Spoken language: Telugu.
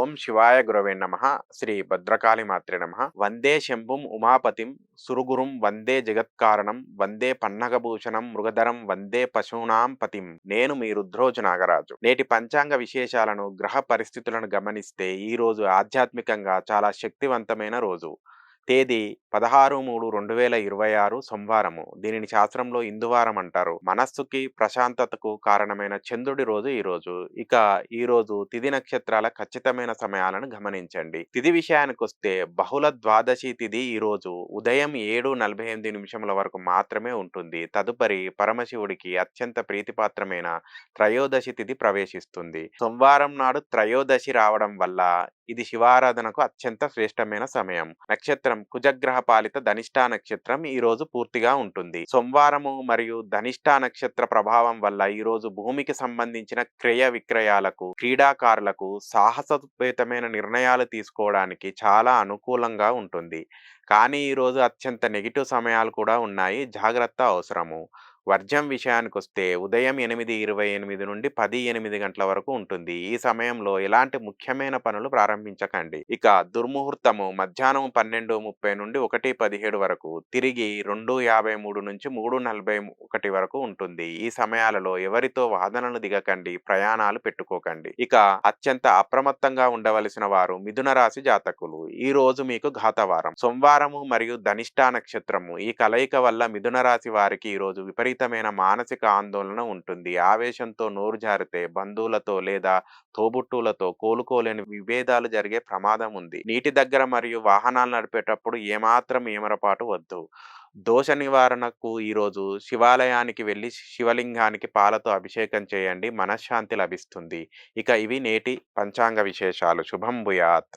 ఓం శివాయ గురవే నమః. శ్రీ భద్రకాళి మాత్రే నమః. వందే శంభుం ఉమాపతిం సురగురుం వందే జగత్కారణం వందే పన్నగభూషణం మృగధరం వందే పశూనాం పతిం. నేను మీ రుద్రోజు నాగరాజు. నేటి పంచాంగ విశేషాలను, గ్రహ పరిస్థితులను గమనిస్తే ఈ రోజు ఆధ్యాత్మికంగా చాలా శక్తివంతమైన రోజు. తేదీ 16/3/2026 సోమవారము. దీనిని శాస్త్రంలో ఇందువారం అంటారు. మనస్సుకి ప్రశాంతతకు కారణమైన చంద్రుడి రోజు ఈ రోజు. ఇక ఈ రోజు తిథి నక్షత్రాల ఖచ్చితమైన సమయాలను గమనించండి. తిథి విషయానికొస్తే బహుళ ద్వాదశి తిథి ఈ రోజు ఉదయం 7:48 వరకు మాత్రమే ఉంటుంది. తదుపరి పరమశివుడికి అత్యంత ప్రీతిపాత్రమైన త్రయోదశి తిథి ప్రవేశిస్తుంది. సోమవారం నాడు త్రయోదశి రావడం వల్ల ఇది శివారాధనకు అత్యంత శ్రేష్టమైన సమయం. నక్షత్రం కుజగ్రహ పాలిత ధనిష్టా నక్షత్రం ఈ రోజు పూర్తిగా ఉంటుంది. సోమవారము మరియు ధనిష్టా నక్షత్ర ప్రభావం వల్ల ఈ రోజు భూమికి సంబంధించిన క్రయ విక్రయాలకు, క్రీడాకారులకు సాహసోపేతమైన నిర్ణయాలు తీసుకోవడానికి చాలా అనుకూలంగా ఉంటుంది. కానీ ఈ రోజు అత్యంత నెగిటివ్ సమయాలు కూడా ఉన్నాయి. జాగ్రత్త అవసరము. వర్జం విషయానికొస్తే ఉదయం 8:28 నుండి 10:08 గంటల వరకు ఉంటుంది. ఈ సమయంలో ఎలాంటి ముఖ్యమైన పనులు ప్రారంభించకండి. ఇక దుర్ముహూర్తము మధ్యాహ్నం 12:30 నుండి 1:17 వరకు, తిరిగి 2:53 నుంచి 3:41 వరకు ఉంటుంది. ఈ సమయాలలో ఎవరితో వాదనలు దిగకండి, ప్రయాణాలు పెట్టుకోకండి. ఇక అత్యంత అప్రమత్తంగా ఉండవలసిన వారు మిథున రాశి జాతకులు. ఈ రోజు మీకు ఘాతవారం. సోమవారము మరియు ధనిష్టా నక్షత్రము ఈ కలయిక వల్ల మిథున రాశి వారికి ఈ రోజు విపరీతమైన మానసిక ఆందోళన ఉంటుంది. ఆవేశంతో నోరు జారితే బంధువులతో లేదా తోబుట్టువులతో కోలుకోలేని విభేదాలు జరిగే ప్రమాదం ఉంది. నీటి దగ్గర మరియు వాహనాలు నడిపేటప్పుడు ఏమాత్రం ఏమరపాటు వద్దు. దోష నివారణకు ఈరోజు శివాలయానికి వెళ్ళి శివలింగానికి పాలతో అభిషేకం చేయండి. మనశ్శాంతి లభిస్తుంది. ఇక ఇవి నేటి పంచాంగ విశేషాలు. శుభం భూయాత్.